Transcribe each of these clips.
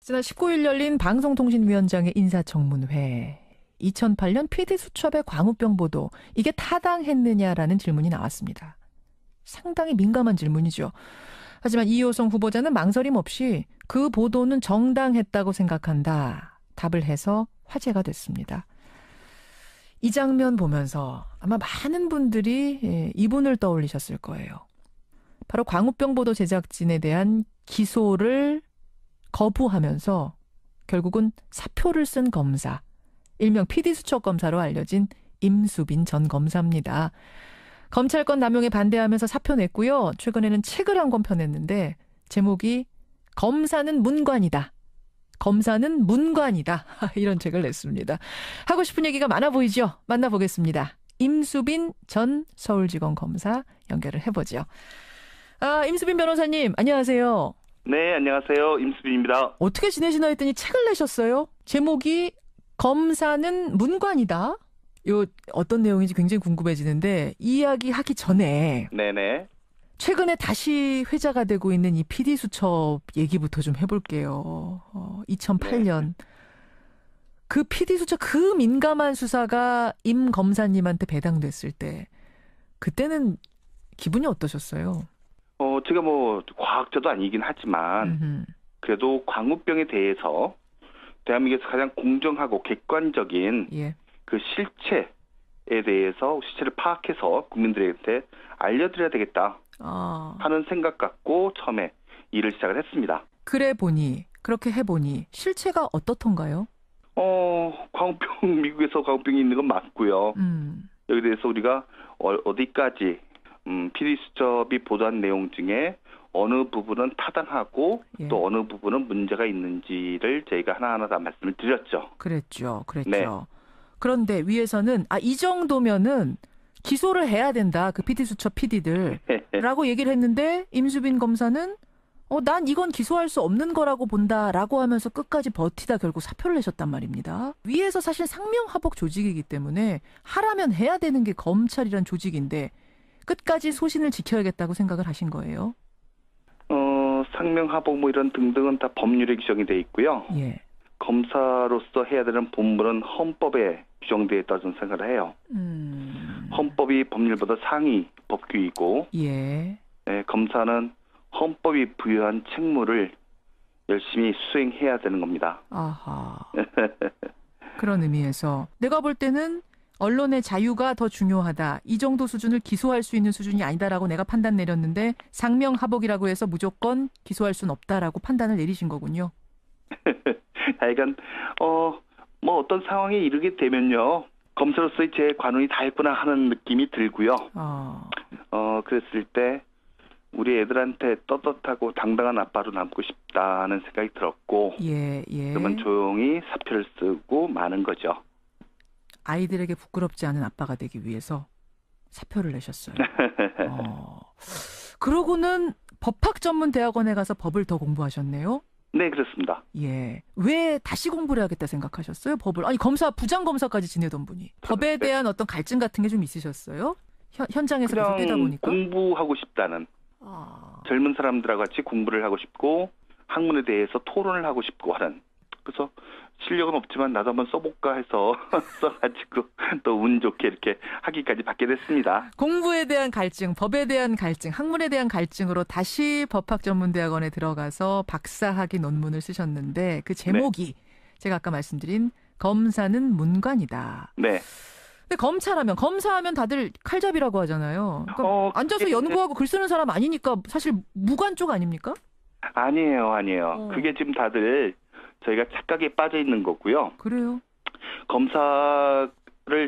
지난 19일 열린 방송통신위원장의 인사청문회. 2008년 PD수첩의 광우병 보도, 이게 타당했느냐라는 질문이 나왔습니다. 상당히 민감한 질문이죠. 하지만 이효성 후보자는 망설임 없이 그 보도는 정당했다고 생각한다. 답을 해서 화제가 됐습니다. 이 장면 보면서 아마 많은 분들이 이분을 떠올리셨을 거예요. 바로 광우병 보도 제작진에 대한 기소를 거부하면서 결국은 사표를 쓴 검사, 일명 PD수첩 검사로 알려진 임수빈 전 검사입니다. 검찰권 남용에 반대하면서 사표 냈고요. 최근에는 책을 한 권 펴냈는데 제목이 검사는 문관이다. 검사는 문관이다. 이런 책을 냈습니다. 하고 싶은 얘기가 많아 보이죠? 만나보겠습니다. 임수빈 전 서울지검 검사 연결을 해보죠. 임수빈 변호사님, 안녕하세요. 네, 안녕하세요. 임수빈입니다. 어떻게 지내시나 했더니 책을 내셨어요. 제목이 검사는 문관이다. 요 어떤 내용인지 굉장히 궁금해지는데 이야기 하기 전에 네네. 최근에 다시 회자가 되고 있는 이 PD수첩 얘기부터 좀 해볼게요. 2008년. 네. 그 PD수첩 그 민감한 수사가 임 검사님한테 배당됐을 때 그때는 기분이 어떠셨어요? 제가 과학자도 아니긴 하지만 그래도 광우병에 대해서 대한민국에서 가장 공정하고 객관적인 그 실체에 대해서 실체를 파악해서 국민들한테 알려드려야 되겠다 하는 생각 갖고 처음에 일을 시작을 했습니다. 그렇게 해보니 실체가 어떻던가요? 광우병, 미국에서 광우병이 있는 건 맞고요. 여기에 대해서 우리가 어디까지 PD수첩이 보도한 내용 중에 어느 부분은 타당하고 또 어느 부분은 문제가 있는지를 저희가 하나하나 다 말씀을 드렸죠. 그랬죠. 네. 그런데 위에서는 이 정도면은 기소를 해야 된다. 그 PD수첩 PD들라고 얘기를 했는데 임수빈 검사는 난 이건 기소할 수 없는 거라고 본다라고 하면서 끝까지 버티다 결국 사표를 내셨단 말입니다. 위에서 사실 상명하복 조직이기 때문에 하라면 해야 되는 게 검찰이란 조직인데 끝까지 소신을 지켜야겠다고 생각을 하신 거예요? 상명하복 이런 등등은 다 법률에 규정이 돼 있고요. 예. 검사로서 해야 되는 본분은 헌법에 규정되어 있다고 저는 생각을 해요. 헌법이 법률보다 상위 법규이고 네, 검사는 헌법이 부여한 책무를 열심히 수행해야 되는 겁니다. 아하. 그런 의미에서 내가 볼 때는 언론의 자유가 더 중요하다. 이 정도 수준을 기소할 수 있는 수준이 아니다라고 내가 판단 내렸는데 상명하복이라고 해서 무조건 기소할 수는 없다라고 판단을 내리신 거군요. 하여간 어떤 상황에 이르게 되면요. 검사로서의 제 관운이 다 했구나 하는 느낌이 들고요. 그랬을 때 우리 애들한테 떳떳하고 당당한 아빠로 남고 싶다는 생각이 들었고 그러면 조용히 사표를 쓰고 마는 거죠. 아이들에게 부끄럽지 않은 아빠가 되기 위해서 사표를 내셨어요. 그러고는 법학전문대학원에 가서 법을 더 공부하셨네요? 네, 그렇습니다. 왜 다시 공부를 해야겠다 생각하셨어요? 법을. 아니, 부장검사까지 지내던 분이. 법에 대한 어떤 갈증 같은 게 좀 있으셨어요? 현장에서 계속 뛰다 보니까? 공부하고 싶다는. 젊은 사람들하고 같이 공부를 하고 싶고 학문에 대해서 토론을 하고 싶고 하는. 그래서 실력은 없지만 나도 한번 써볼까 해서 써가지고 또 운 좋게 이렇게 학위까지 받게 됐습니다. 공부에 대한 갈증, 법에 대한 갈증, 학문에 대한 갈증으로 다시 법학전문대학원에 들어가서 박사학위 논문을 쓰셨는데 그 제목이 제가 아까 말씀드린 검사는 문관이다. 네. 근데 검사하면 다들 칼잡이라고 하잖아요. 그러니까 앉아서 연구하고 글 쓰는 사람 아니니까 사실 무관 쪽 아닙니까? 아니에요. 그게 지금 다들 저희가 착각에 빠져 있는 거고요. 그래요? 검사를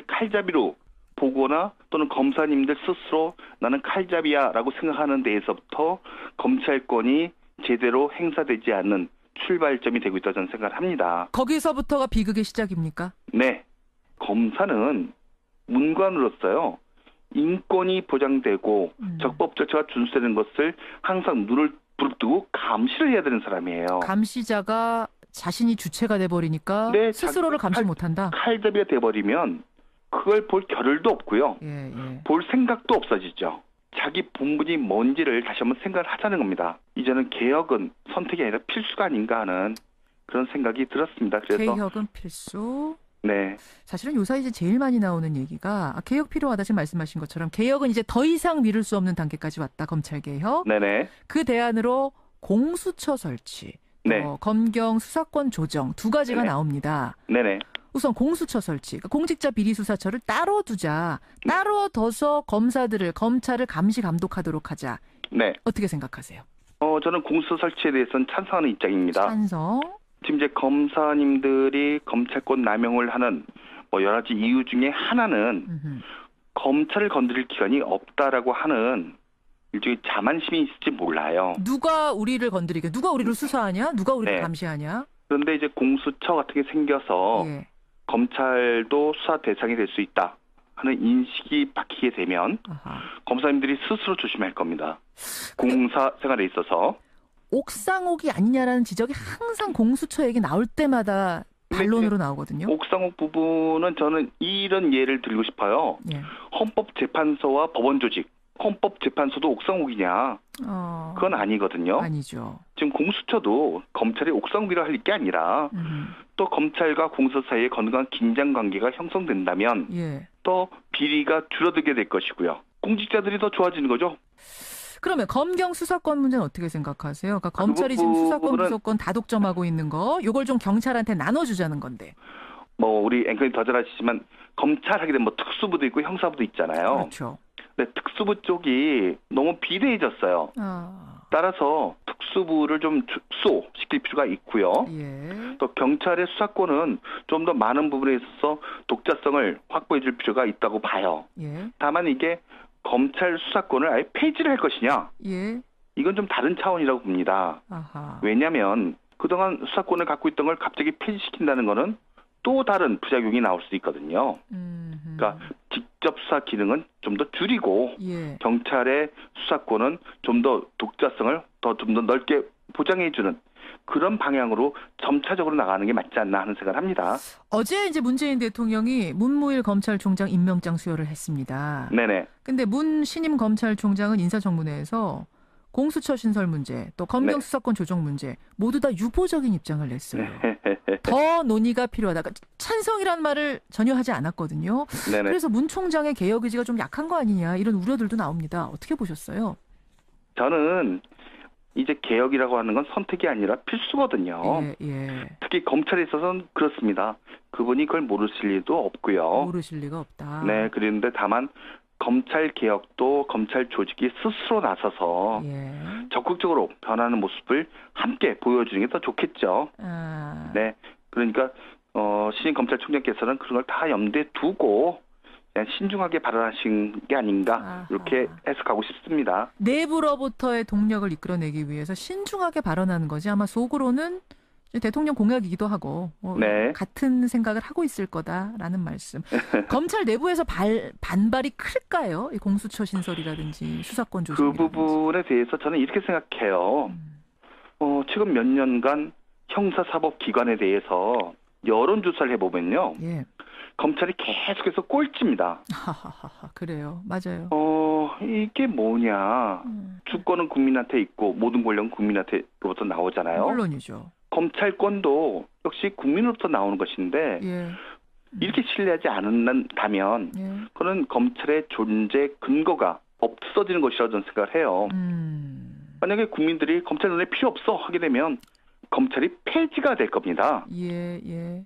칼잡이로 보거나 또는 검사님들 스스로 나는 칼잡이야라고 생각하는 데에서부터 검찰권이 제대로 행사되지 않는 출발점이 되고 있다고 저는 생각을 합니다. 거기서부터가 비극의 시작입니까? 네. 검사는 문관으로서요. 인권이 보장되고 적법 절차가 준수되는 것을 항상 눈을 부릅뜨고 감시를 해야 되는 사람이에요. 감시자가 자신이 주체가 돼버리니까 스스로를 감시 못한다. 칼잡이가 돼버리면 그걸 볼 겨를도 없고요. 볼 생각도 없어지죠. 자기 본분이 뭔지를 다시 한번 생각을 하자는 겁니다. 이제는 개혁은 선택이 아니라 필수가 아닌가 하는 그런 생각이 들었습니다. 그래서 개혁은 필수. 네. 사실은 요사이 이제 제일 많이 나오는 얘기가 개혁 필요하다 지금 말씀하신 것처럼 개혁은 이제 더 이상 미룰 수 없는 단계까지 왔다. 검찰 개혁. 네네. 그 대안으로 공수처 설치, 네. 검경 수사권 조정 두 가지가 네네. 나옵니다. 네네. 우선 공수처 설치, 공직자 비리수사처를 따로 두자. 따로 둬서 검찰을 감시 감독하도록 하자. 네. 어떻게 생각하세요? 저는 공수처 설치에 대해서는 찬성하는 입장입니다. 찬성. 지금 이제 검사님들이 검찰권 남용을 하는 여러 가지 이유 중에 하나는 검찰을 건드릴 기관이 없다라고 하는 일종의 자만심이 있을지 몰라요. 누가 우리를 건드리게, 누가 우리를 수사하냐? 누가 우리를 네. 감시하냐? 그런데 이제 공수처 같은 게 생겨서 예. 검찰도 수사 대상이 될 수 있다 하는 인식이 박히게 되면 아하. 검사님들이 스스로 조심할 겁니다. 공사 생활에 있어서. 옥상옥이 아니냐라는 지적이 항상 공수처 얘기 나올 때마다 반론으로 나오거든요. 옥상옥 부분은 저는 이런 예를 들고 싶어요. 예. 헌법재판소와 법원 조직. 헌법재판소도 옥상옥이냐? 그건 아니거든요. 아니죠. 지금 공수처도 검찰이 옥상옥이라 할 게 아니라 또 검찰과 공수처 사이에 건강한 긴장 관계가 형성된다면 예. 또 비리가 줄어들게 될 것이고요. 공직자들이 더 좋아지는 거죠. 그러면 검경 수사권 문제는 어떻게 생각하세요? 그러니까 검찰이 지금 수사권, 구속권 다 독점하고 있는 거, 요걸 좀 경찰한테 나눠주자는 건데. 우리 앵커님 더 잘 아시지만 검찰 하게 되면 특수부도 있고 형사부도 있잖아요. 그렇죠. 근데 특수부 쪽이 너무 비대해졌어요. 따라서 특수부를 좀 축소시킬 필요가 있고요. 예. 또 경찰의 수사권은 좀 더 많은 부분에 있어서 독자성을 확보해 줄 필요가 있다고 봐요. 예. 다만 이게 검찰 수사권을 아예 폐지를 할 것이냐? 예. 이건 좀 다른 차원이라고 봅니다. 아하. 왜냐하면 그동안 수사권을 갖고 있던 걸 갑자기 폐지시킨다는 거는 또 다른 부작용이 나올 수 있거든요. 그러니까 직접 수사 기능은 좀 더 줄이고 예. 경찰의 수사권은 좀 더 독자성을 좀 더 넓게 보장해주는 그런 방향으로 점차적으로 나가는 게 맞지 않나 하는 생각을 합니다. 어제 이제 문재인 대통령이 문무일 검찰총장 임명장 수여를 했습니다. 네네. 근데 문 신임 검찰총장은 인사청문회에서 공수처 신설 문제, 또 검경 수사권 조정 문제 모두 다 유보적인 입장을 냈어요. 더 논의가 필요하다. 그러니까 찬성이란 말을 전혀 하지 않았거든요. 네네. 그래서 문 총장의 개혁 의지가 좀 약한 거 아니냐 이런 우려들도 나옵니다. 어떻게 보셨어요? 저는 이제 개혁이라고 하는 건 선택이 아니라 필수거든요. 예. 특히 검찰에 있어서는 그렇습니다. 그분이 그걸 모르실 리도 없고요. 모르실 리가 없다. 네, 그런데 다만 검찰 개혁도 검찰 조직이 스스로 나서서 적극적으로 변하는 모습을 함께 보여주는 게 더 좋겠죠. 네, 그러니까 신임 검찰총장께서는 그런 걸 다 염두에 두고 그냥 신중하게 발언하신 게 아닌가 이렇게 해석하고 싶습니다. 내부로부터의 동력을 이끌어내기 위해서 신중하게 발언하는 거지 아마 속으로는 대통령 공약이기도 하고 같은 생각을 하고 있을 거다라는 말씀. 검찰 내부에서 반발이 클까요? 이 공수처 신설이라든지 수사권 조정이라든지. 그 부분에 대해서 저는 이렇게 생각해요. 최근 몇 년간 형사사법기관에 대해서 여론조사를 해보면요. 예. 검찰이 계속해서 꼴찌입니다. 그래요. 맞아요. 이게 뭐냐. 주권은 국민한테 있고 모든 권력은 국민한테로부터 나오잖아요. 물론이죠. 검찰권도 역시 국민으로부터 나오는 것인데 이렇게 신뢰하지 않는다면 그건 검찰의 존재 근거가 없어지는 것이라고 저는 생각을 해요. 만약에 국민들이 검찰 눈에 필요 없어 하게 되면 검찰이 폐지가 될 겁니다.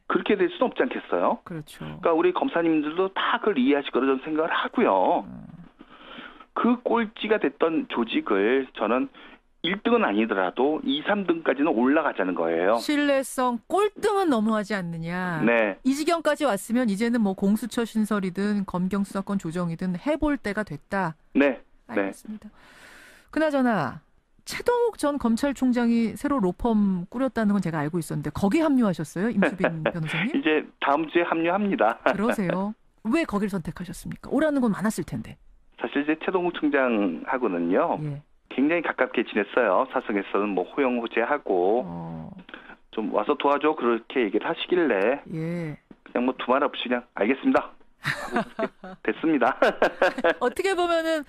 그렇게 될 수는 없지 않겠어요? 그렇죠. 그러니까 우리 검사님들도 다 그걸 이해하실 거라고 저는 생각을 하고요. 그 꼴찌가 됐던 조직을 저는 1등은 아니더라도 2, 3등까지는 올라가자는 거예요. 신뢰성 꼴등은 너무하지 않느냐. 네. 이 지경까지 왔으면 이제는 뭐 공수처 신설이든 검경 수사권 조정이든 해볼 때가 됐다. 네. 알겠습니다. 그나저나 최동욱 전 검찰총장이 새로 로펌 꾸렸다는 건 제가 알고 있었는데 거기 합류하셨어요? 임수빈 변호사님? 이제 다음 주에 합류합니다. 그러세요. 왜 거기를 선택하셨습니까? 오라는 건 많았을 텐데. 사실 이제 최동욱 총장하고는요. 굉장히 가깝게 지냈어요. 사석에서는 뭐 호영호재하고 좀 와서 도와줘 그렇게 얘기를 하시길래 그냥 뭐 두말 없이 그냥 알겠습니다. 됐습니다. 어떻게 보면은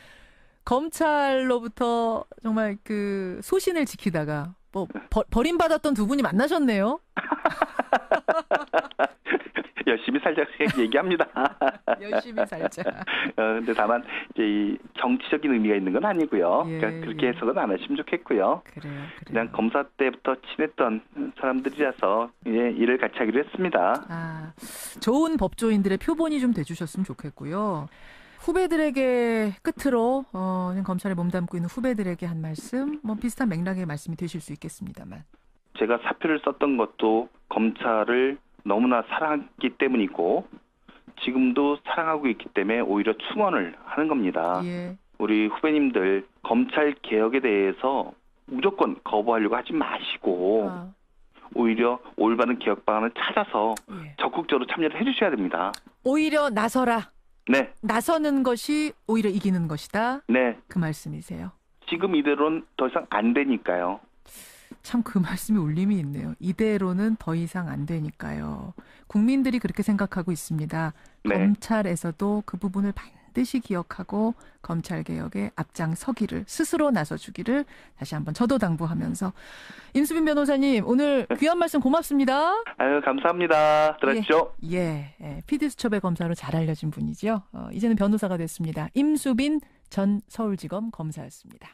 검찰로부터 정말 그 소신을 지키다가 뭐 버림받았던 두 분이 만나셨네요. 열심히 살자 얘기합니다. 열심히 살자. 근데 다만 이제 이 정치적인 의미가 있는 건 아니고요. 예, 그러니까 그렇게 해석은 안 하시면 좋겠고요. 그래요. 그냥 검사 때부터 친했던 사람들이라서 일을 같이 하기로 했습니다. 좋은 법조인들의 표본이 좀 돼주셨으면 좋겠고요. 후배들에게 끝으로 검찰에 몸담고 있는 후배들에게 한 말씀, 뭐 비슷한 맥락의 말씀이 되실 수 있겠습니다만. 제가 사표를 썼던 것도 검찰을 너무나 사랑했기 때문이고 지금도 사랑하고 있기 때문에 오히려 충원을 하는 겁니다. 예. 우리 후배님들 검찰 개혁에 대해서 무조건 거부하려고 하지 마시고 오히려 올바른 개혁 방안을 찾아서 적극적으로 참여를 해주셔야 됩니다. 오히려 나서라. 네. 나서는 것이 오히려 이기는 것이다. 네. 그 말씀이세요. 지금 이대로는 더 이상 안 되니까요. 참 그 말씀이 울림이 있네요. 이대로는 더 이상 안 되니까요. 국민들이 그렇게 생각하고 있습니다. 네. 검찰에서도 그 부분을 반드시 기억하고 검찰개혁에 앞장서기를 스스로 나서주기를 다시 한번 저도 당부하면서 임수빈 변호사님 오늘 귀한 말씀 고맙습니다. 아유 감사합니다. 들었죠? 예. PD수첩의 검사로 잘 알려진 분이죠. 이제는 변호사가 됐습니다. 임수빈 전 서울지검 검사였습니다.